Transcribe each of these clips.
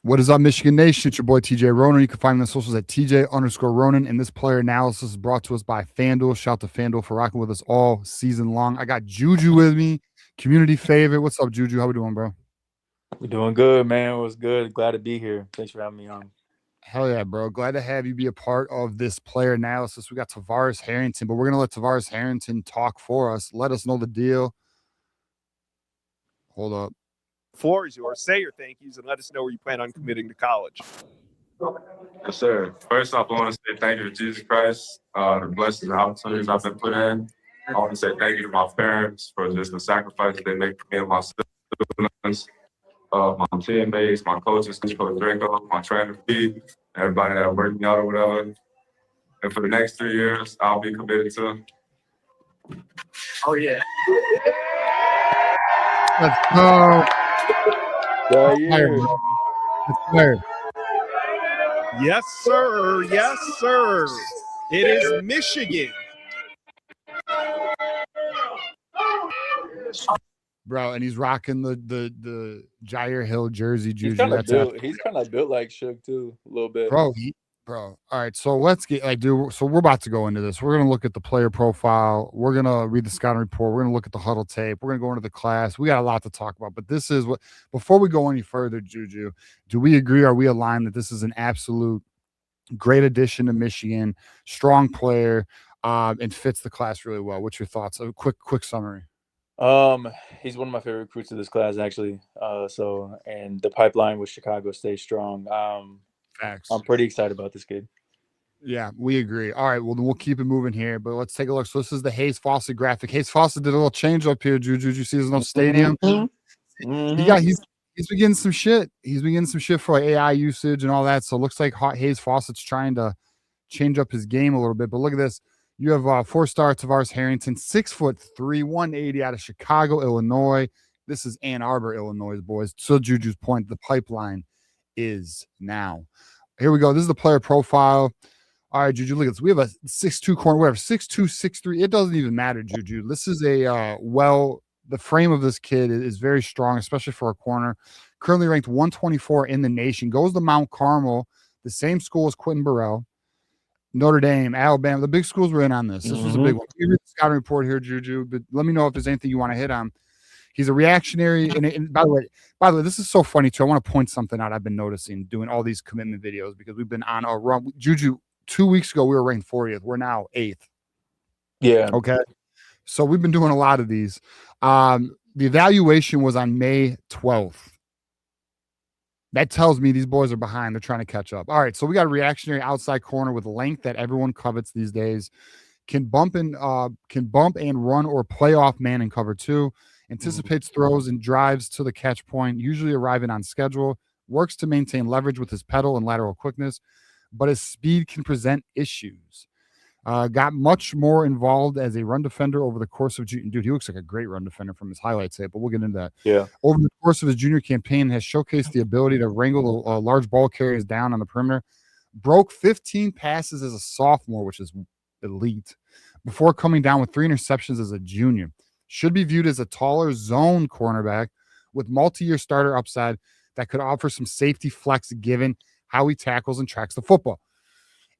What is up, Michigan Nation? It's your boy TJ Ronin. You can find me on the socials at TJ_Ronin. And this player analysis is brought to us by FanDuel. Shout out to FanDuel for rocking with us all season long. I got Juju with me, community favorite. What's up, Juju? How we doing, bro? We're doing good, man. It was good. Glad to be here. Thanks for having me on. Hell yeah, bro. Glad to have you be a part of this player analysis. We got Tavvaris Harrington, but we're going to let Tavvaris Harrington talk for us. Let us know the deal. Hold up. Floor is yours. Say your thank yous and let us know where you plan on committing to college. Yes, sir. First off, I want to say thank you to Jesus Christ, the blessings and opportunities I've been put in. I want to say thank you to my parents for just the sacrifices they make for me and my siblings, my teammates, my coaches, Coach Draco, my trainer, Pete, everybody that worked me out or whatever. And for the next 3 years, I'll be committed to. Oh, yeah. Let's go. Fire. Yes, sir. Yes, sir. It is Michigan. Bro, and he's rocking the Jair Hill jersey, Juju. He's kind of built like Suge too, a little bit. Bro. All right, so let's get so we're about to go into this. We're gonna look at the player profile. We're gonna read the scouting report. We're gonna look at the huddle tape. We're gonna go into the class. We got a lot to talk about, but this is what. Before we go any further, Juju, do we agree? Are we aligned that this is an absolute great addition to Michigan, strong player, and fits the class really well? What's your thoughts? A quick summary. He's one of my favorite recruits of this class, actually. And the pipeline with Chicago stays strong. Facts. I'm pretty excited about this kid. Yeah, we agree. All right, well, then we'll keep it moving here, but let's take a look. So this is the Hayes Fawcett graphic. Hayes Fawcett did a little change up here, Juju. Did you see there's no stadium? Mm-hmm. He's been getting some shit. He's been getting some shit for like AI usage and all that. So it looks like Hayes Fawcett's trying to change up his game a little bit. But look at this. You have 4-star Tavvaris Harrington, 6'3", 180 out of Chicago, Illinois. This is Ann Arbor, Illinois, boys. So Juju's point, the pipeline is now. Here we go. This is the player profile. All right, Juju, look at this. We have a 6'2" corner, whatever, 6'2", 6'3". It doesn't even matter, Juju. This is the frame of this kid is very strong, especially for a corner. Currently ranked 124 in the nation. Goes to Mount Carmel, the same school as Quentin Burrell. Notre Dame, Alabama, the big schools were in on this. This was a big one. You read the scouting report here, Juju, but let me know if there's anything you want to hit on. He's a reactionary, and by the way, this is so funny too. I want to point something out. I've been noticing doing all these commitment videos because we've been on a run. Juju, 2 weeks ago we were ranked 40th. We're now 8th. Yeah. Okay. So we've been doing a lot of these. The evaluation was on May 12th. That tells me these boys are behind. They're trying to catch up. All right, so we got a reactionary outside corner with length that everyone covets these days. Can bump and run or play off man in cover 2. Anticipates throws and drives to the catch point, usually arriving on schedule. Works to maintain leverage with his pedal and lateral quickness, but his speed can present issues. Got much more involved as a run defender over the course of dude. He looks like a great run defender from his highlight tape, but we'll get into that. Yeah. Over the course of his junior campaign, has showcased the ability to wrangle large ball carriers down on the perimeter. Broke 15 passes as a sophomore, which is elite, before coming down with 3 interceptions as a junior. Should be viewed as a taller zone cornerback with multi-year starter upside that could offer some safety flex given how he tackles and tracks the football.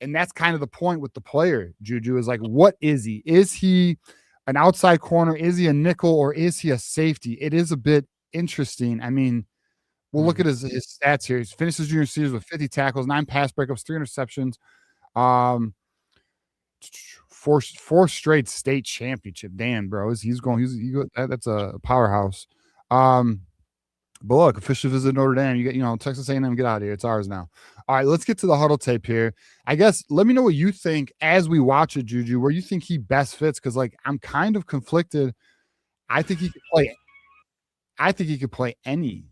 And that's kind of the point with the player, Juju, is like, what is he? Is he an outside corner? Is he a nickel, or is he a safety? It is a bit interesting. I mean, we'll look at his stats here. He's finished his junior season with 50 tackles, 9 pass breakups, 3 interceptions, 4 straight state championship. Damn, bro. That's a powerhouse. But look, official visit Notre Dame. You get, Texas A&M, get out of here. It's ours now. All right, let's get to the huddle tape here. I guess let me know what you think as we watch it, Juju, where you think he best fits, because I'm kind of conflicted. I think he could play any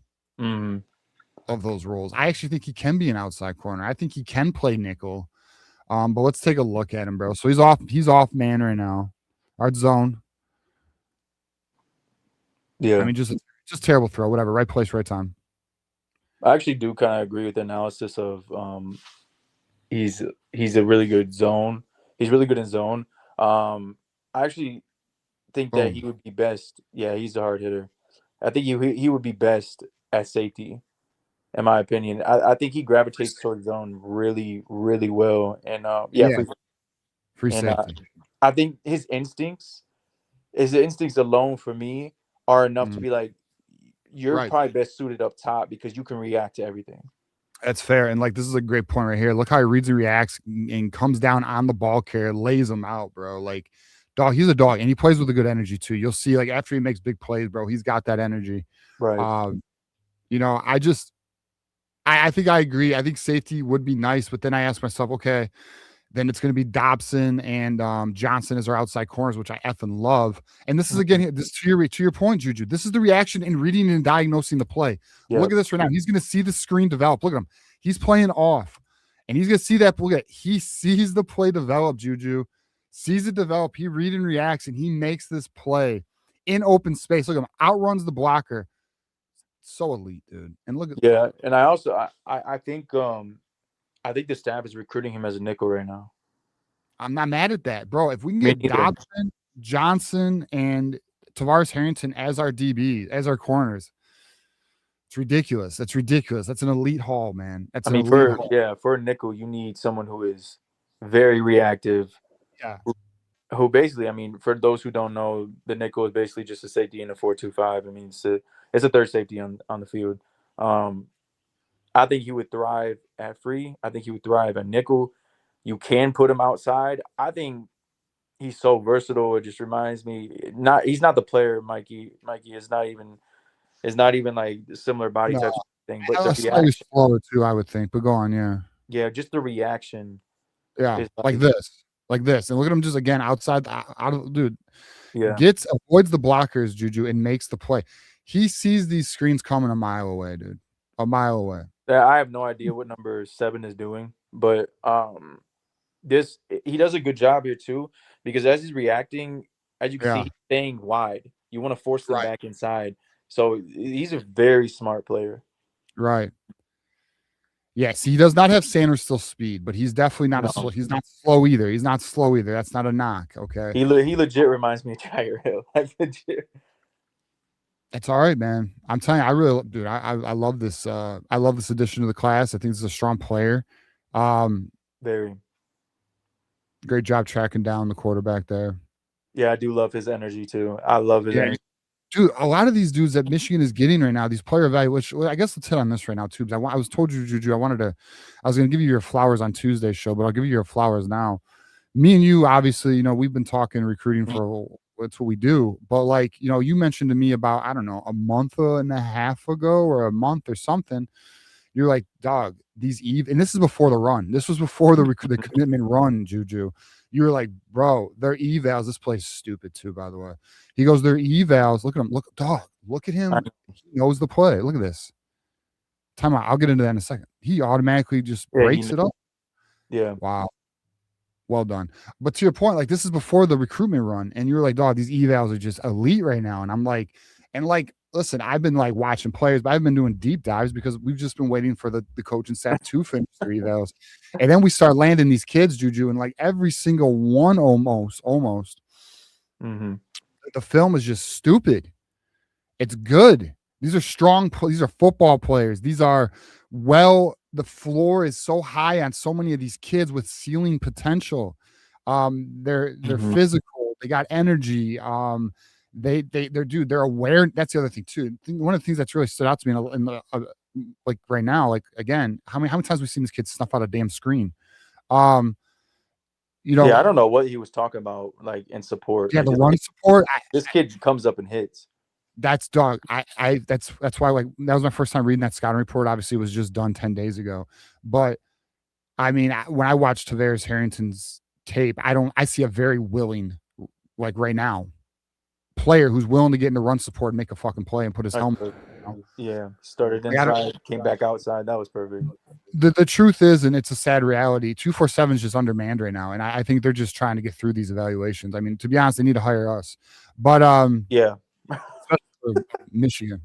of those roles. I actually think he can be an outside corner. I think he can play nickel. But let's take a look at him, bro. So he's off man right now. Art zone. Yeah. I mean, just terrible throw, whatever. Right place, right time. I actually do kind of agree with the analysis of he's a really good zone. He's really good in zone. I actually think that he would be best. Yeah, he's a hard hitter. I think he would be best at safety. in my opinion. I think he gravitates towards zone really, really well. And Yeah. free, Free and safety. I think his instincts alone for me are enough to be like, you're Right. probably best suited up top because you can react to everything. That's fair. And like, this is a great point right here. Look how he reads and reacts and comes down on the ball carrier, lays him out, bro. Like, dog, he's a dog, and he plays with a good energy too. You'll see, like, after he makes big plays, bro, he's got that energy. Right. You know, I think I agree. I think safety would be nice, but then I ask myself, okay, then it's going to be Dobson and Johnson as our outside corners, which I effing love. And this is again, this to your point, Juju. This is the reaction in reading and diagnosing the play. Yep. Look at this right now. He's going to see the screen develop. Look at him. He's playing off, and he's going to see that. Look at, he sees the play develop. Juju sees it develop. He read and reacts, and he makes this play in open space. Look at him, outruns the blocker. So elite, dude. And look at and I also I think the staff is recruiting him as a nickel right now. I'm not mad at that, bro. If we can get Dobson, Johnson, and Tavvaris Harrington as our DB, as our corners, it's ridiculous. That's ridiculous. That's an elite haul, man. That's an elite haul. For a nickel, you need someone who is very reactive. Yeah. Who basically, I mean, for those who don't know, the nickel is basically just a safety in a 4-2-5. I mean, it's a third safety on the field. I think he would thrive at free. I think he would thrive at nickel. You can put him outside. I think he's so versatile. It just reminds me, he's not the player Mikey is not even like similar body type thing. But the reaction, slower too, I would think. But go on, yeah, just the reaction. Yeah, like this, and look at him just again outside, out of dude. Yeah, avoids the blockers, Juju, and makes the play. He sees these screens coming a mile away, dude. A mile away. I have no idea what number 7 is doing, but he does a good job here too, because as he's reacting, as you can see, he's staying wide. You want to force them back inside. So he's a very smart player. Right. Yes, he does not have Sanders still speed, but he's definitely not he's not slow either. He's not slow either. That's not a knock. Okay. He legit reminds me of Jair Hill. That's legit. That's all right, man. I'm telling you, I love this. I love this addition to the class. I think this is a strong player. Very great job tracking down the quarterback there. Yeah, I do love his energy too. I love his energy. Dude, a lot of these dudes that Michigan is getting right now, these player evaluations. I guess let's hit on this right now too. Because I was told you, Juju, I was going to give you your flowers on Tuesday's show, but I'll give you your flowers now. Me and you, obviously, you know, we've been talking recruiting for. That's what we do. But like, you know, you mentioned to me about, I don't know, a month and a half ago or a month or something. You're like, dog, these and this is before the run. This was before the commitment run, Juju. You were like, bro, their evals. This plays stupid too, by the way. He goes, their evals. Look at him. Look at him. He knows the play. Look at this. Time out. I'll get into that in a second. He automatically just breaks it up. Yeah. Wow. Well done. But to your point, like, this is before the recruitment run, and you're like, dog, these evals are just elite right now. And I'm like, listen, I've been like watching players, but I've been doing deep dives because we've just been waiting for the coaching staff to finish their evals. And then we start landing these kids, Juju, and like every single one almost. Mm-hmm. The film is just stupid. It's good. These are strong. These are football players. These are the floor is so high on so many of these kids with ceiling potential. They're physical. They got energy. They're aware. That's the other thing too. One of the things that's really stood out to me in the like right now, like again, how many times we've seen this kid snuff out a damn screen. You know, I don't know what he was talking about, like in support. Yeah, the run support. This kid comes up and hits. That's dog. That's why, like, that was my first time reading that scouting report. Obviously, it was just done 10 days ago. But I mean, when I watch Tavvaris Harrington's tape, I see a very willing, like right now, player who's willing to get into run support and make a fucking play and put his helmet. Yeah, started inside, came back outside. That was perfect. The truth is, and it's a sad reality, 247 is just undermanned right now, and I think they're just trying to get through these evaluations. I mean, to be honest, they need to hire us. But yeah. Michigan,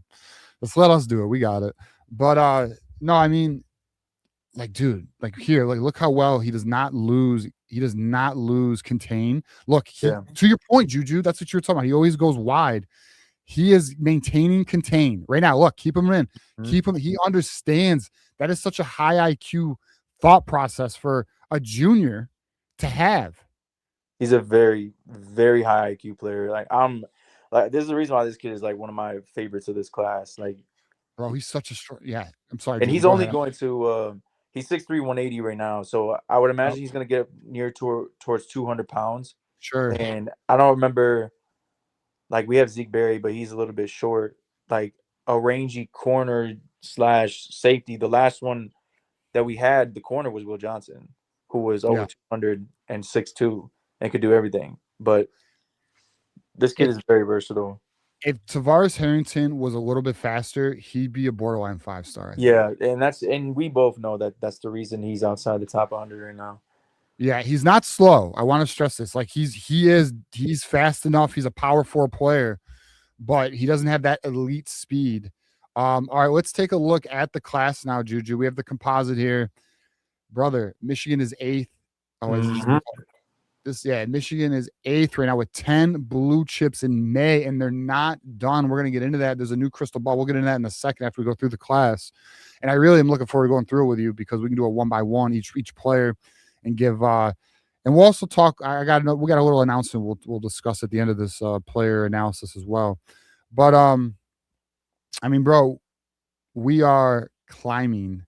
let's let us do it. We got it. But no, I mean, like, dude, like here, like, look how well he does not lose contain. Look, to your point, Juju, that's what you're talking about. He always goes wide. He is maintaining contain right now. Look, keep him in. Mhm. Keep him. He understands that is such a high IQ thought process for a junior to have. He's a very, very high IQ player. This is the reason why this kid is like one of my favorites of this class. Like, Bro, he's such a strong. Yeah, I'm sorry, and Juju, he's go only ahead. going to he's 6'3", 180 right now. So I would imagine he's going to get near towards 200 pounds. Sure. And I don't remember, like, we have Zeke Berry, but he's a little bit short. Like a rangy corner / safety. The last one that we had, the corner, was Will Johnson, who was over 200 and 6'2" and could do everything. But this kid is very versatile. If Tavvaris Harrington was a little bit faster, he'd be a borderline 5-star. Yeah, and we both know that that's the reason he's outside the top 100 right now. Yeah, he's not slow. I want to stress this. Like he's fast enough. He's a power 4 player, but he doesn't have that elite speed. All right, let's take a look at the class now, Juju. We have the composite here. Brother, Michigan is 8th. Oh, Michigan is 8th right now with 10 blue chips in May, and they're not done. We're going to get into that. There's a new crystal ball. We'll get into that in a second after we go through the class. And I really am looking forward to going through it with you because we can do a 1-by-1 each player and give and we'll also talk. We got a little announcement we'll discuss at the end of this player analysis as well. But I mean, bro, we are climbing.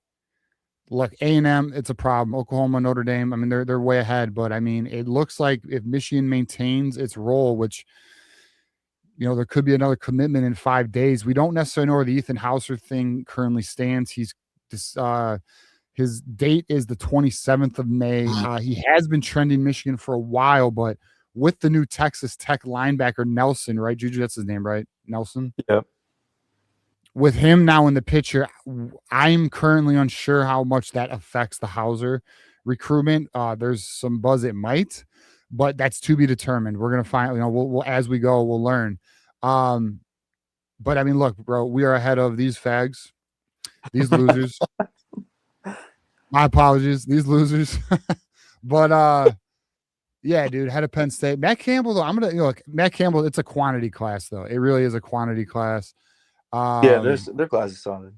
Look, A&M, it's a problem. Oklahoma, Notre Dame, I mean, they're way ahead. But I mean, it looks like if Michigan maintains its role, which, you know, there could be another commitment in 5 days. We don't necessarily know where the Ethan Hauser thing currently stands. He's his date is the 27th of May. He has been trending Michigan for a while, but with the new Texas Tech linebacker Nelson, right, Juju, that's his name, right? Nelson? Yep. With him now in the picture, I'm currently unsure how much that affects the Hauser recruitment. There's some buzz it might, but that's to be determined. We're gonna find, you know, we'll as we go, we'll learn. But I mean, look, bro, we are ahead of these fags, these losers. My apologies, these losers. But yeah, dude, head of Penn State. Matt Campbell, though, look, Matt Campbell, it's a quantity class, though. It really is a quantity class. Yeah, their class is solid.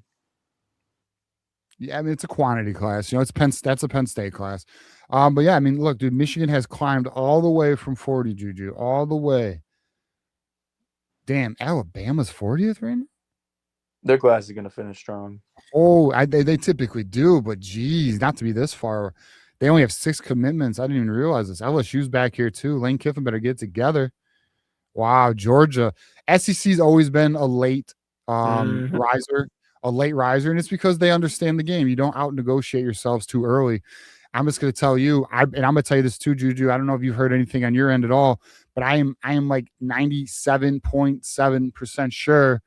Yeah, I mean, it's a quantity class. You know, that's a Penn State class. But yeah, I mean, look, dude, Michigan has climbed all the way from 40, Juju, all the way. Damn, Alabama's 40th right now? Their class is going to finish strong. Oh, they typically do, but geez, not to be this far. They only have 6 commitments. I didn't even realize this. LSU's back here too. Lane Kiffin better get together. Wow, Georgia. SEC's always been a late riser, and it's because they understand the game. You don't out negotiate yourselves too early. I'm just going to tell you, and I'm going to tell you this too, Juju. I don't know if you've heard anything on your end at all, but I am like 97.7% sure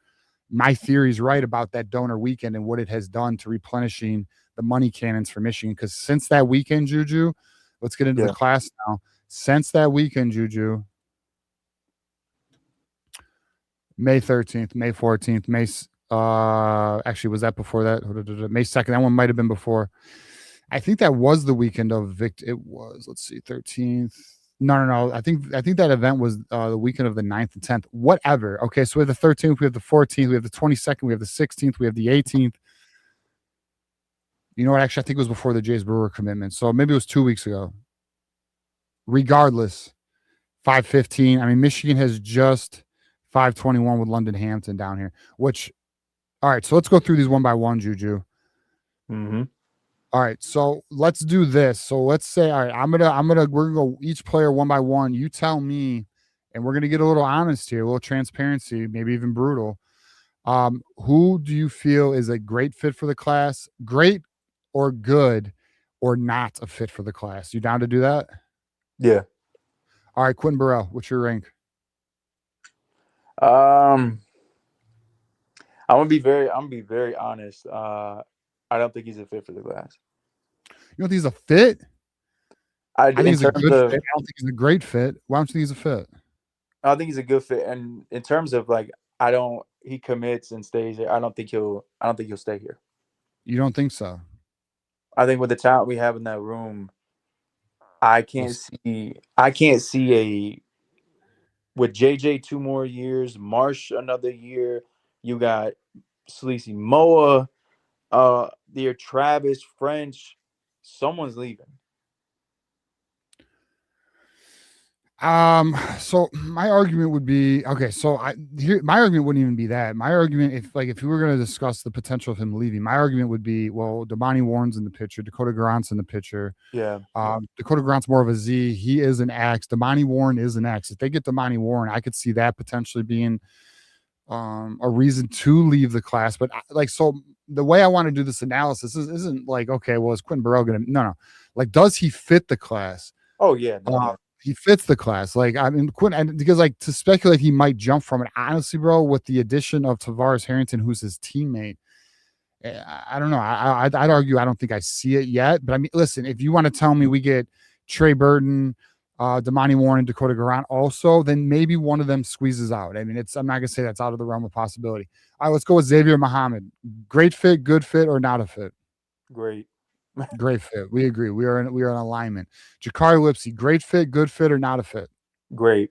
my theory is right about that donor weekend and what it has done to replenishing the money cannons for Michigan. Because since that weekend, Juju, let's get into the class now. Since that weekend, Juju, May 13th, May 14th, actually, was that before that? May 2nd. That one might have been before. I think that was the weekend of it was, let's see, 13th. No. I think that event was the weekend of the 9th and 10th. Whatever. Okay, so we have the 13th, we have the 14th, we have the 22nd, we have the 16th, we have the 18th. You know what? Actually, I think it was before the Jays Brewer commitment. So maybe it was 2 weeks ago. Regardless, 5:15. I mean, Michigan has just 5:21 with London Hampton down here. Which, all right. So let's go through these one by one, Juju. Mm-hmm. All right. So let's do this. So let's say, all right, we're gonna go each player one by one. You tell me, and we're gonna get a little honest here, a little transparency, maybe even brutal. Who do you feel is a great fit for the class? Great or good or not a fit for the class? You down to do that? Yeah. All right, Quentin Burrell, what's your rank? I'm gonna be very honest. I don't think he's a fit for the class. You don't think he's a fit? I think he's a good fit. I don't think he's a great fit. Why don't you think he's a fit? I think he's a good fit, and in terms of like, he commits and stays there. I don't think he'll stay here. You don't think so? I think with the talent we have in that room, I can't see with JJ 2 more years, Marsh another year. You got Sleazy Moa, there Travis French. Someone's leaving. So my argument would be okay. So my argument wouldn't even be that. My argument, if we were going to discuss the potential of him leaving, my argument would be, well, Damani Warren's in the picture, Dakota Grant's in the picture. Yeah. Dakota Grant's more of a Z. He is an X. Damani Warren is an X. If they get Damani Warren, I could see that potentially being a reason to leave the class. But so the way I want to do this analysis isn't like, okay, well, is Quentin Burrell going to? No. Like, does he fit the class? Oh yeah. No. He fits the class. Like, I mean, Quentin, because to speculate he might jump from it, honestly, bro, with the addition of Tavvaris Harrington, who's his teammate, I don't know. I'd argue I don't think I see it yet. But I mean, listen, if you want to tell me we get Trey Burton, Damani Warren, and Dakota Grant also, then maybe one of them squeezes out. I mean, I'm not gonna say that's out of the realm of possibility. All right, let's go with Xavier Muhammad. Great fit, good fit, or not a fit? Great. Great fit. We agree. We are in alignment. Jakari Lipsy, great fit, good fit, or not a fit? Great.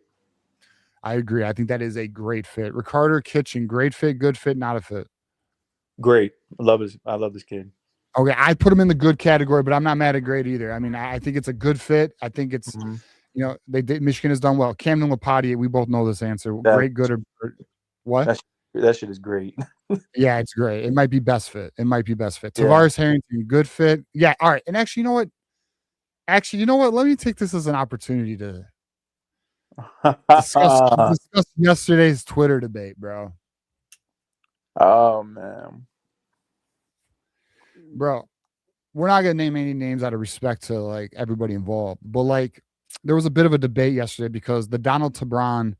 I agree. I think that is a great fit. Ricardo Kitchen, great fit, good fit, not a fit. Great. I love this kid. Okay, I put him in the good category, but I'm not mad at great either. I mean, I think it's a good fit. I think it's Michigan has done well. Camden Lapati, we both know this answer. Great, good, or what? That shit is great. Yeah, it's great. It might be best fit. Tavvaris Harrington, good fit. Yeah, all right. And actually, you know what? Let me take this as an opportunity to discuss yesterday's Twitter debate, bro. Oh, man. Bro, we're not going to name any names out of respect to, like, everybody involved. But, there was a bit of a debate yesterday because the Donald Tabron,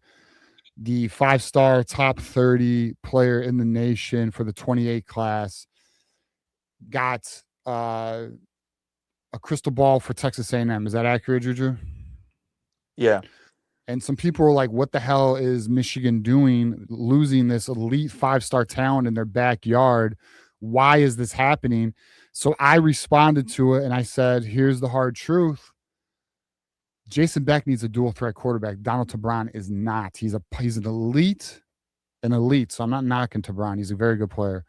the 5-star top 30 player in the nation for the 28 class, got a crystal ball for Texas A&M. Is that accurate, Juju? Yeah. And some people were like, what the hell is Michigan doing, losing this elite 5-star talent in their backyard? Why is this happening? So I responded to it and I said, here's the hard truth. Jason Beck needs a dual threat quarterback. Donald Tabron is not. He's an elite. So I'm not knocking Tabron. He's a very good player.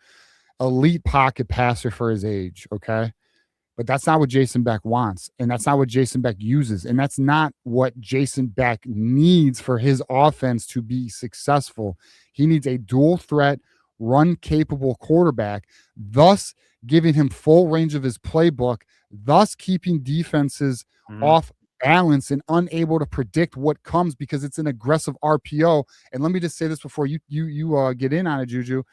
Elite pocket passer for his age, okay? But that's not what Jason Beck wants, and that's not what Jason Beck uses, and that's not what Jason Beck needs for his offense to be successful. He needs a dual threat, run-capable quarterback, thus giving him full range of his playbook, thus keeping defenses off balance and unable to predict what comes because it's an aggressive RPO. And let me just say this before you get in on it, Juju.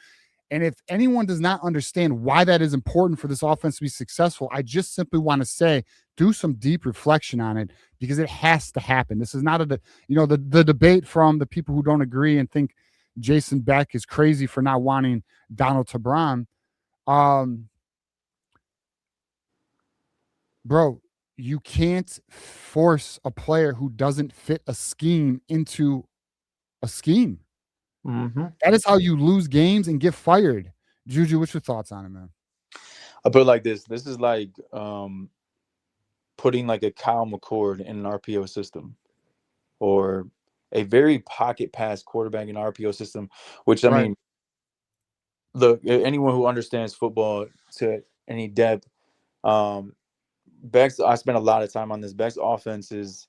And if anyone does not understand why that is important for this offense to be successful, I just simply want to say, do some deep reflection on it because it has to happen. This is not the debate from the people who don't agree and think Jason Beck is crazy for not wanting Donald Tabron. Bro, you can't force a player who doesn't fit a scheme into a scheme. Mm-hmm. That is how you lose games and get fired. Juju, what's your thoughts on it, man? I put it like this. This is like putting like a Kyle McCord in an RPO system or a very pocket pass quarterback in an RPO system, which, I mean, look, anyone who understands football to any depth, Beck's, I spent a lot of time on this. Beck's offense is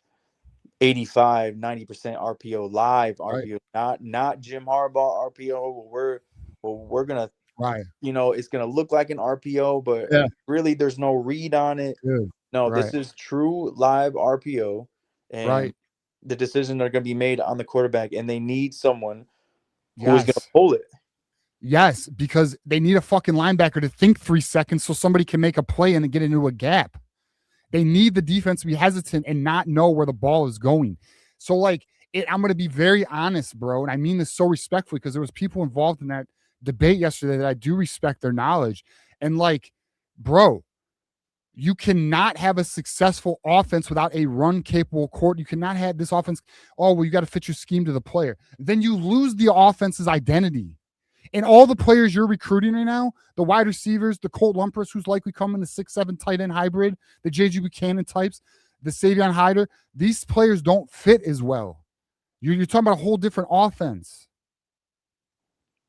85, 90% RPO live RPO, not Jim Harbaugh RPO. We're gonna, it's gonna look like an RPO, but really there's no read on it. This is true live RPO, and the decisions are gonna be made on the quarterback, and they need someone who is gonna pull it. Yes, because they need a fucking linebacker to think 3 seconds so somebody can make a play and get into a gap. They need the defense to be hesitant and not know where the ball is going. So, I'm going to be very honest, bro, and I mean this so respectfully because there was people involved in that debate yesterday that I do respect their knowledge. And, bro, you cannot have a successful offense without a run-capable court. You cannot have this offense, you got to fit your scheme to the player. Then you lose the offense's identity. And all the players you're recruiting right now, the wide receivers, the Colt Lumpers, who's likely coming, the 6'7" tight end hybrid, the J.G. Buchanan types, the Savion Hyder, these players don't fit as well. You're talking about a whole different offense.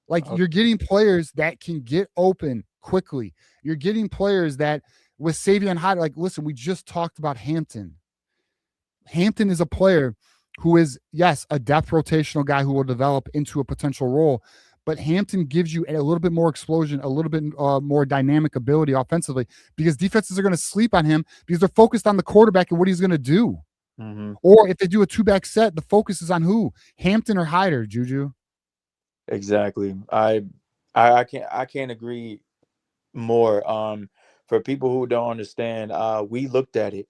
Like you're getting players that can get open quickly. You're getting players that with Savion Hyde, like, listen, we just talked about Hampton. Hampton is a player who is, yes, a depth rotational guy who will develop into a potential role, but Hampton gives you a little bit more explosion, a little bit more dynamic ability offensively, because defenses are going to sleep on him because they're focused on the quarterback and what he's going to do. Mm-hmm. Or if they do a 2-back set, the focus is on who? Hampton or Hyder, Juju. Exactly. I can't agree more. For people who don't understand, we looked at it.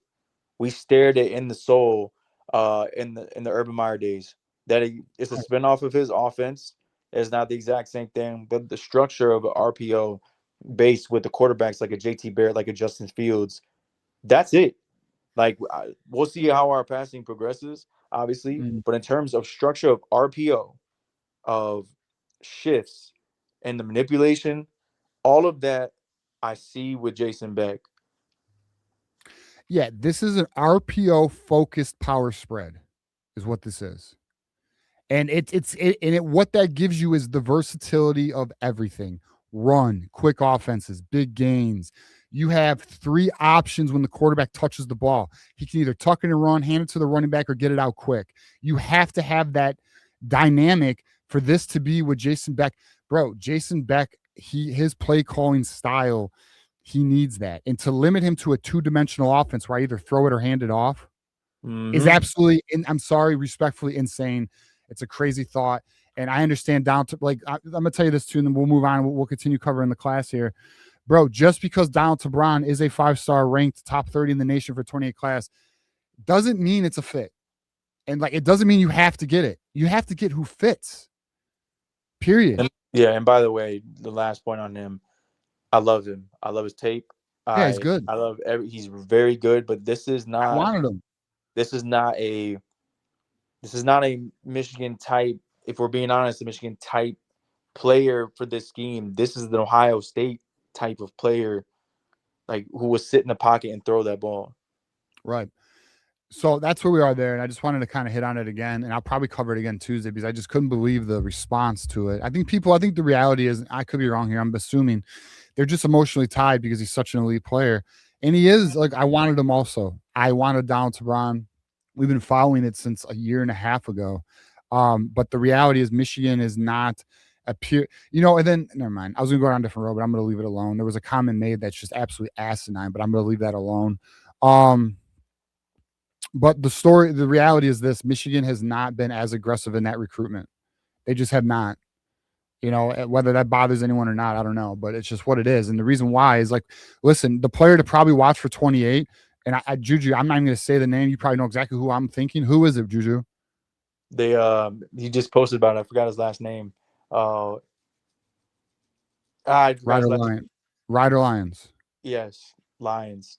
We stared it in the soul in the Urban Meyer days. That it's a spinoff of his offense. It's not the exact same thing, but the structure of an RPO based with the quarterbacks like a JT Barrett, like a Justin Fields, that's it. Like we'll see how our passing progresses, obviously, but in terms of structure of RPO, of shifts and the manipulation, all of that I see with Jason Beck. Yeah, this is an RPO focused power spread, is what this is. And what that gives you is the versatility of everything. Run, quick offenses, big gains. You have 3 options when the quarterback touches the ball. He can either tuck it and run, hand it to the running back, or get it out quick. You have to have that dynamic for this to be with Jason Beck. Bro, Jason Beck, his play calling style, he needs that. And to limit him to a 2-dimensional offense where I either throw it or hand it off is absolutely, I'm sorry, respectfully insane. It's a crazy thought. And I understand down to, like, I'm going to tell you this too, and then we'll move on. We'll continue covering the class here. Bro, just because Donald Tabron is a 5-star ranked top 30 in the nation for 28 class doesn't mean it's a fit. And like, it doesn't mean you have to get it. You have to get who fits. Period. And by the way, the last point on him, I love him. I love his tape. Yeah, he's good. I love he's very good, but this is not. I wanted him. This is not a Michigan type. If we're being honest, a Michigan type player for this scheme. This is the Ohio State type of player, like who will sit in the pocket and throw that ball. Right. So that's where we are there. And I just wanted to kind of hit on it again. And I'll probably cover it again Tuesday because I just couldn't believe the response to it. I think the reality is, I could be wrong here, I'm assuming they're just emotionally tied because he's such an elite player. And he is, like, I wanted him also. I wanted Donald Tabron. We've been following it since a year and a half ago. But the reality is Michigan is not and then never mind. I was going to go down a different road, but I'm going to leave it alone. There was a comment made that's just absolutely asinine, but I'm going to leave that alone. But the reality is this: Michigan has not been as aggressive in that recruitment. They just have not. Whether that bothers anyone or not, I don't know, but it's just what it is. And the reason why is, like, listen, the player to probably watch for 28, and Juju, I'm not even going to say the name. You probably know exactly who I'm thinking. Who is it, Juju? He just posted about it. I forgot his last name. Ryder Lyons. Yes, Lions.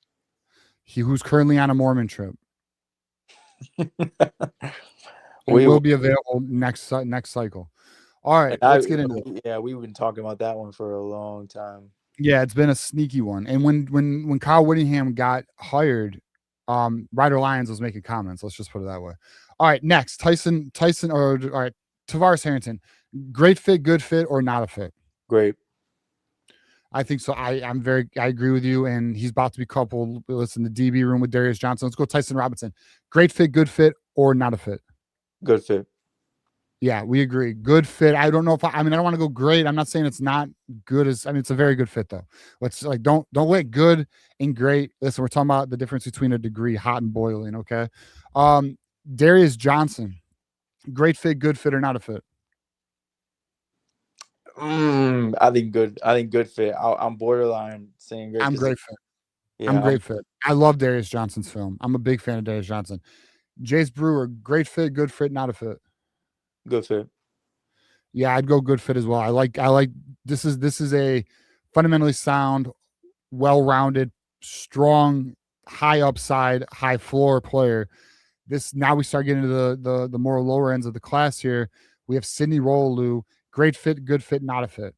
Who's currently on a Mormon trip. Will be available next cycle. All right, let's get into it. Yeah, we've been talking about that one for a long time. Yeah, it's been a sneaky one. And when Kyle Whittingham got hired, Ryder Lyons was making comments. Let's just put it that way. All right, next, Tyson, all right, Tavvaris Harrington. Great fit, good fit, or not a fit? Great. I think so. I agree with you. And he's about to be coupled. Listen, the DB room with Darius Johnson. Let's go Tyson Robinson. Great fit, good fit, or not a fit? Good fit. Yeah, we agree. Good fit. I don't know if I don't want to go great. I'm not saying it's not good it's a very good fit though. Let's don't let good and great. Listen, we're talking about the difference between a degree, hot and boiling. Okay. Darius Johnson, great fit, good fit, or not a fit? I think good. I think good fit. I'm borderline saying great. I'm great fit. Yeah, I'm great fit. I love Darius Johnson's film. I'm a big fan of Darius Johnson. Jace Brewer, great fit, good fit, not a fit. Good fit. Yeah, I'd go good fit as well. I like this is a fundamentally sound, well-rounded, strong, high upside, high floor player. Now we start getting into the more lower ends of the class here. We have Sidney Rollu, great fit, good fit, not a fit.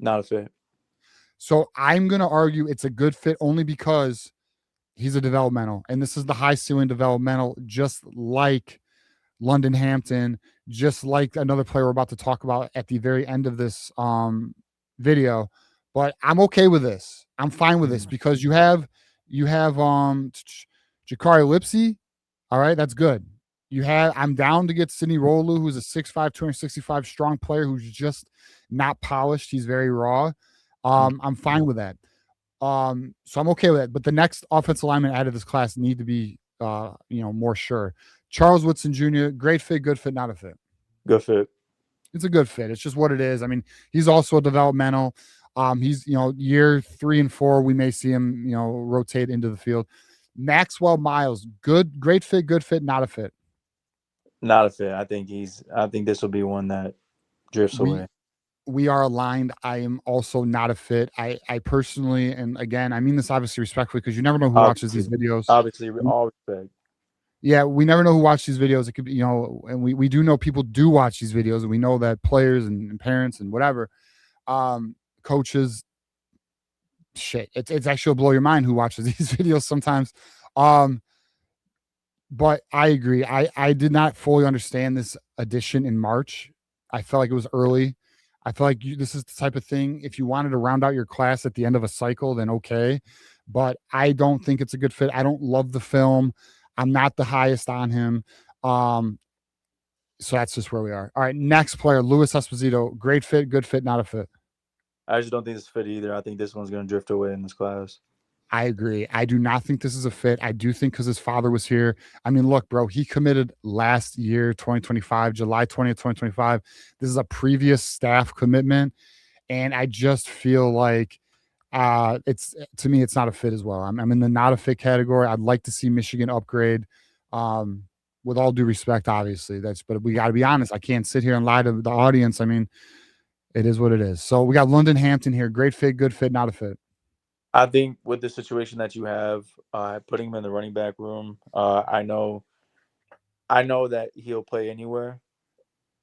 Not a fit. So I'm going to argue it's a good fit only because he's a developmental, and this is the high ceiling developmental, just like London Hampton, just like another player we're about to talk about at the very end of this video. But I'm okay with this. I'm fine with this because you have Jakari Lipsy. All right, that's good. I'm down to get Sidney Rolu, who's a 6'5", 265 strong player who's just not polished. He's very raw. I'm fine with that. So I'm okay with it. But the next offensive lineman out of this class need to be more sure. Charles Woodson Jr., great fit, good fit, not a fit. Good fit. It's a good fit. It's just what it is. I mean, he's also a developmental. He's year 3 and 4, we may see him rotate into the field. Maxwell Miles, great fit, good fit, not a fit. Not a fit. I think this will be one that drifts away. We are aligned. I am also not a fit. I personally, and again, I mean this obviously respectfully because you never know who watches these videos. Obviously, all respect. Yeah, we never know who watches these videos. It could be, and we do know people do watch these videos, and we know that players and parents and whatever, coaches, shit, it's actually blow your mind who watches these videos sometimes. But I agree. I did not fully understand this addition in March. I felt like it was early. I feel like this is the type of thing, if you wanted to round out your class at the end of a cycle, then okay. But I don't think it's a good fit. I don't love the film. I'm not the highest on him. So that's just where we are. All right, next player, Luis Esposito. Great fit, good fit, not a fit. I just don't think it's a fit either. I think this one's going to drift away in this class. I agree. I do not think this is a fit. I do think because his father was here. I mean, look, bro, he committed last year, 2025, July 20th, 2025. This is a previous staff commitment. And I just feel like to me, it's not a fit as well. I'm in the not a fit category. I'd like to see Michigan upgrade. With all due respect, obviously. But we got to be honest. I can't sit here and lie to the audience. I mean, it is what it is. So we got London Hampton here. Great fit, good fit, not a fit. I think with the situation that you have, putting him in the running back room, I know that he'll play anywhere.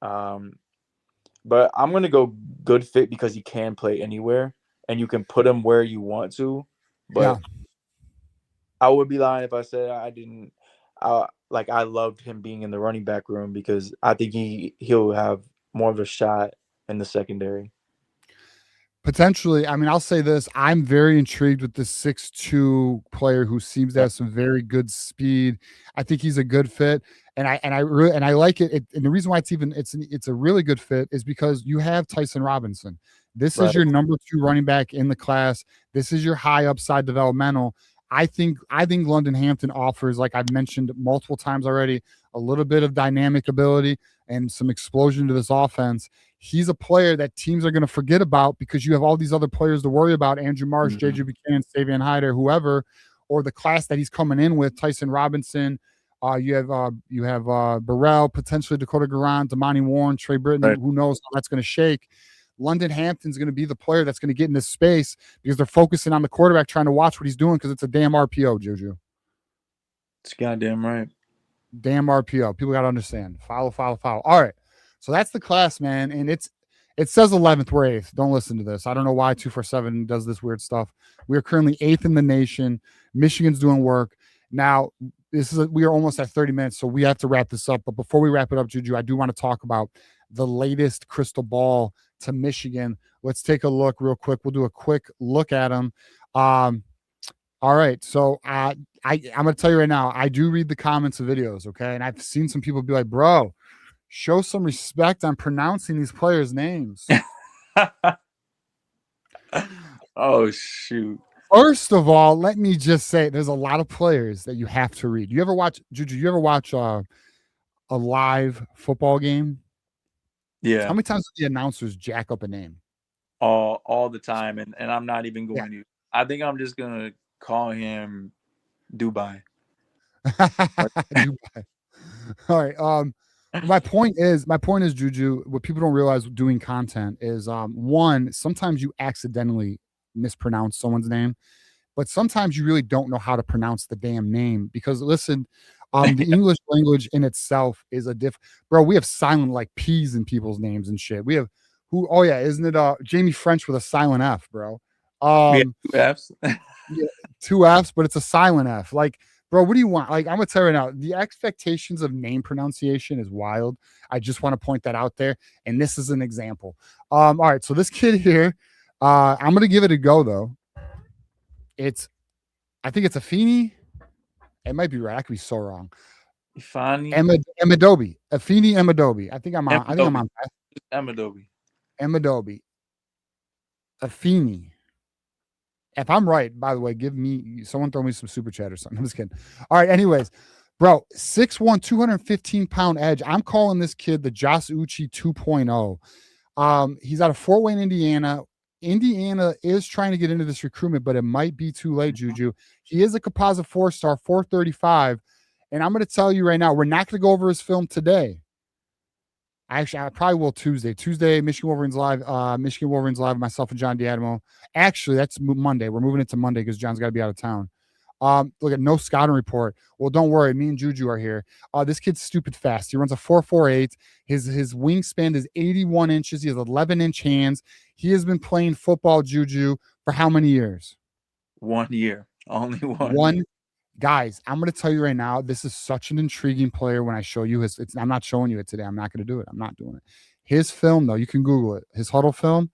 But I'm going to go good fit because he can play anywhere and you can put him where you want to. But yeah. I would be lying if I said I didn't. I loved him being in the running back room because I think he'll have more of a shot in the secondary. Potentially. I mean, I'll say this. I'm very intrigued with this 6'2" player who seems to have some very good speed. I think he's a good fit. And I like it. And the reason why it's a really good fit is because you have Tyson Robinson. This is your number 2 running back in the class. This is your high upside developmental. I think London Hampton offers, like I've mentioned multiple times already, a little bit of dynamic ability and some explosion to this offense. He's a player that teams are going to forget about because you have all these other players to worry about, Andrew Marsh, J.J. Buchanan, Savion Hyder, whoever, or the class that he's coming in with, Tyson Robinson. You have Burrell, potentially Dakota Garan, Damani Warren, Trey Britton. Right. Who knows how that's going to shake. London Hampton's going to be the player that's going to get in this space because they're focusing on the quarterback, trying to watch what he's doing because it's a damn RPO, Juju. It's goddamn right. Damn RPO. People got to understand. Follow. All right. So that's the class, man. And it says 11th, we're 8th. Don't listen to this. I don't know why 247 does this weird stuff. We are currently 8th in the nation. Michigan's doing work. Now, we are almost at 30 minutes, so we have to wrap this up. But before we wrap it up, Juju, I do want to talk about the latest crystal ball to Michigan. Let's take a look real quick. We'll do a quick look at them. All right. So I'm going to tell you right now, I do read the comments of videos, okay? And I've seen some people be like, bro, show some respect on pronouncing these players' names. Oh, shoot. First of all, let me just say there's a lot of players that you have to read. You ever watch, Juju, a live football game? Yeah. How many times do the announcers jack up a name? All the time. And I'm not even going to. I think I'm just going to call him Dubai. Dubai. All right. My point is, Juju, what people don't realize doing content is, one, sometimes you accidentally mispronounce someone's name, but sometimes you really don't know how to pronounce the damn name because listen, the English language in itself is bro, we have silent like P's in people's names and shit. We have isn't it Jamie French with a silent F, bro? 2 F's. Yeah, 2 F's, but it's a silent F. Like, Bro, what do you want? Like, I'm gonna tell you right now, the expectations of name pronunciation is wild. I just want to point that out there. And this is an example. All right, so this kid here, I'm gonna give it a go though. I think it's a Feeney. It might be right. I could be so wrong. Ifani. Emadobe. Afeni Emadobe. I think I'm on. I think I'm on. Emadobe. Emadobe. Afeni. If I'm right, by the way, someone throw me some super chat or something. I'm just kidding. All right. Anyways, bro, 6'1", 215-pound edge. I'm calling this kid the Josh Uche 2.0. He's out of Fort Wayne, Indiana. Indiana is trying to get into this recruitment, but it might be too late, Juju. He is a composite 4-star, 435. And I'm going to tell you right now, we're not going to go over his film today. Actually, I probably will Tuesday, Michigan Wolverines Live, myself and John D'Adamo. Actually, that's Monday. We're moving into Monday because John's got to be out of town. Look at no scouting report. Well, don't worry. Me and Juju are here. This kid's stupid fast. He runs a 4.48. His wingspan is 81 inches. He has 11-inch hands. He has been playing football, Juju, for how many years? 1 year. Only one. Guys, I'm going to tell you right now, this is such an intriguing player when I show you I'm not showing you it today. I'm not going to do it. I'm not doing it. His film, though, you can Google it. His Huddle film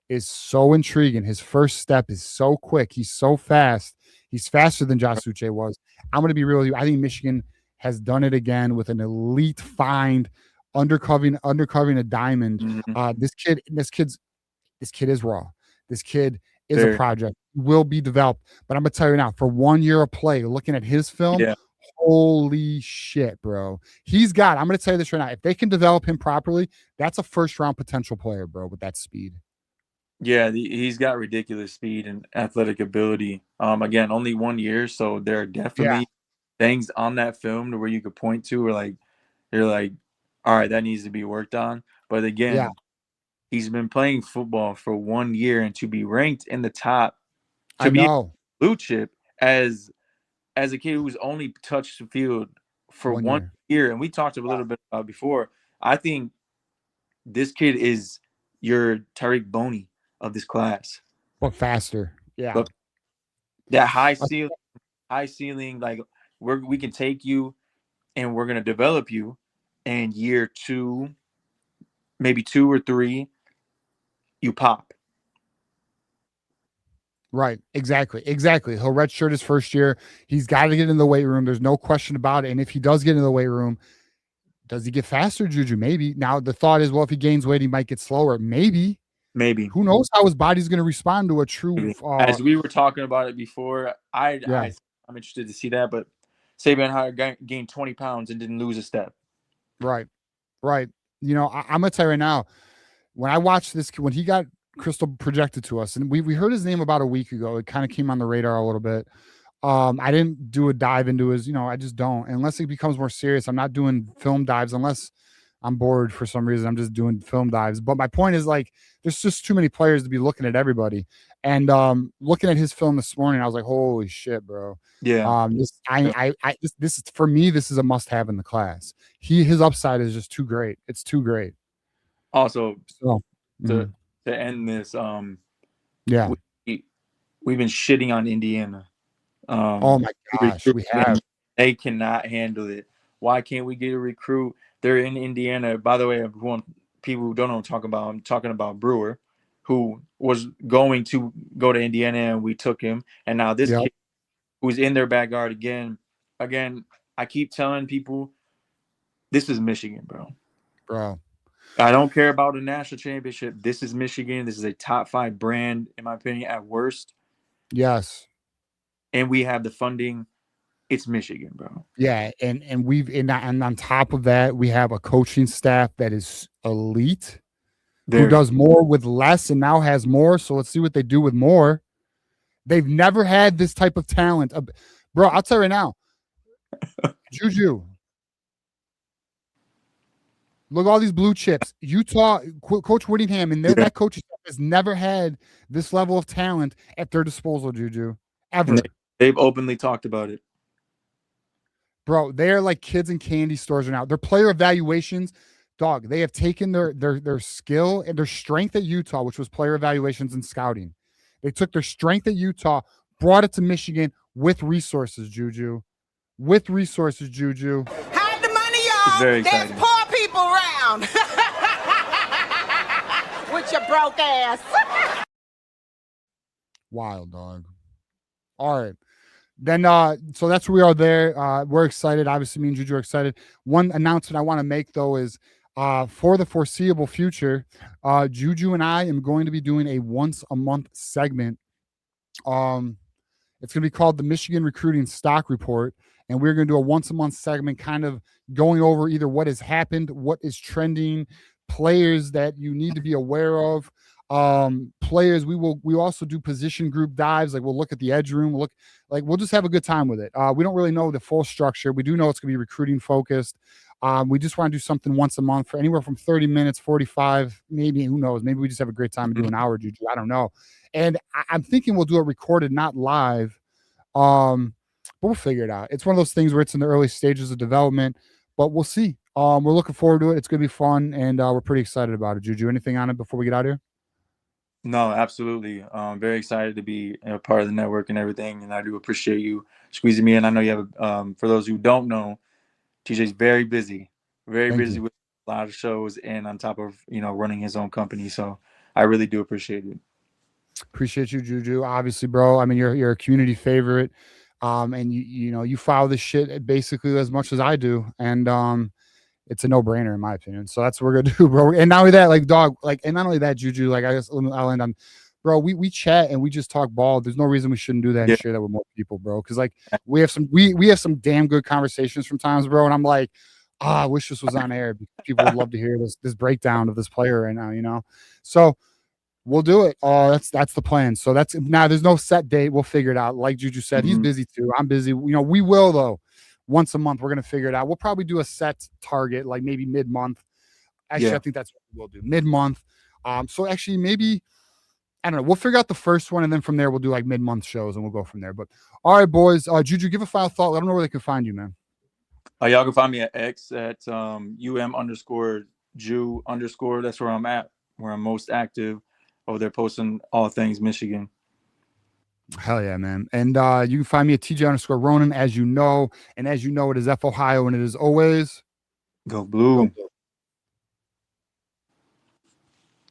is so intriguing. His first step is so quick. He's so fast. He's faster than Josh Uche was. I'm going to be real with you. I think Michigan has done it again with an elite find, undercovering a diamond. Mm-hmm. This kid is raw. This kid is a project. Will be developed. But I'm going to tell you now, for 1 year of play, looking at his film, holy shit, bro. I'm going to tell you this right now. If they can develop him properly, that's a first-round potential player, bro, with that speed. Yeah, he's got ridiculous speed and athletic ability. Again, only 1 year, so there are definitely things on that film to where you could point to where you're like, all right, that needs to be worked on. But again, he's been playing football for 1 year, and to be ranked in the top, to be blue chip as a kid who's only touched the field for 1 year, and we talked a little bit about before. I think this kid is your Tariq Boney of this class, but faster. Yeah, but that high ceiling, like we can take you, and we're gonna develop you. And year 2, maybe 2 or 3, you pop. Right. Exactly. He'll redshirt his first year. He's got to get in the weight room. There's no question about it. And if he does get in the weight room, does he get faster, Juju? Maybe. Now the thought is, well, if he gains weight, he might get slower. Maybe. Who knows how his body's going to respond to a true. As we were talking about it before, I'm interested to see that. But Saban Howard gained 20 pounds and didn't lose a step. Right. You know, I'm going to tell you right now, when I watched this, when he got Crystal projected to us, and we heard his name about a week ago. It kind of came on the radar a little bit. I didn't do a dive into his, I just don't. Unless it becomes more serious, I'm not doing film dives unless I'm bored for some reason. I'm just doing film dives. But my point is, like, there's just too many players to be looking at everybody. And looking at his film this morning, I was like, holy shit, bro. Yeah. This is, for me, this is a must-have in the class. His upside is just too great. It's too great. Also, to end this, we've been shitting on Indiana. Oh my gosh, we have. They cannot handle it. Why can't we get a recruit? They're in Indiana. By the way, people who don't know what I'm talking about Brewer, who was going to go to Indiana and we took him. And now this kid who's in their backyard again, I keep telling people, this is Michigan, bro. I don't care about a national championship. This is Michigan. This is a top 5 brand, in my opinion, at worst. Yes. And we have the funding. It's Michigan, bro. Yeah, and on top of that, we have a coaching staff that is elite, who does more with less and now has more. So let's see what they do with more. They've never had this type of talent. Bro, I'll tell you right now, Juju, look at all these blue chips. Utah, Coach Whittingham, and that coaching staff has never had this level of talent at their disposal, Juju, ever. They've openly talked about it. Bro, they are like kids in candy stores right now. Their player evaluations, dog, they have taken their skill and their strength at Utah, which was player evaluations and scouting. They took their strength at Utah, brought it to Michigan with resources, Juju. with resources, Juju. Hide the money, y'all. very There's exciting. poor people around. With your broke ass. Wild, dog. All right. Then so that's where we are there. We're excited. Obviously, me and Juju are excited. One announcement I want to make though is for the foreseeable future, Juju and I am going to be doing a once a month segment. It's going to be called the Michigan Recruiting Stock Report, and we're going to do a once a month segment kind of going over either what has happened, what is trending, players that you need to be aware of. Players, we also do position group dives. Like we'll look at the edge room, we'll just have a good time with it. We don't really know the full structure. We do know it's going to be recruiting focused. We just want to do something once a month for anywhere from 30 minutes, 45, maybe, who knows, maybe we just have a great time and do an hour, Juju. I don't know. And I'm thinking we'll do it recorded, not live. But we'll figure it out. It's one of those things where it's in the early stages of development, but we'll see. We're looking forward to it. It's going to be fun, and we're pretty excited about it. Juju, anything on it before we get out of here? No, absolutely. Very excited to be a part of the network and everything. And I do appreciate you squeezing me in. I know you have, for those who don't know, TJ's very busy, very Thank busy you. with a lot of shows and on top of, running his own company. So I really do appreciate it. Appreciate you, Juju. Obviously, bro. I mean, you're a community favorite. And you follow this shit basically as much as I do. And it's a no-brainer in my opinion. So that's what we're gonna do, bro. And not only that, and not only that, Juju, I guess I'll end on, bro, we chat and we just talk ball. There's no reason we shouldn't do that and share that with more people, bro. Because we have some damn good conversations from times, bro. And I'm like, I wish this was on air because people would love to hear this breakdown of this player right now, So we'll do it. That's the plan. So there's no set date. We'll figure it out. Like Juju said, he's busy too. I'm busy. We will though. Once a month, we're going to figure it out. We'll probably do a set target, like maybe mid-month. Actually, I think that's what we'll do, mid-month. So actually, maybe, I don't know. We'll figure out the first one, and then from there, we'll do like mid-month shows, and we'll go from there. But all right, boys. Juju, give a final thought. Let them know where they can find you, man. Y'all can find me at X at UM_Jew_. That's where I'm at, where I'm most active over there, posting all things Michigan. Hell yeah, man. And you can find me at TJ_Ronin, as you know. And as you know, it is F Ohio, and it is always Go Blue. Go Blue.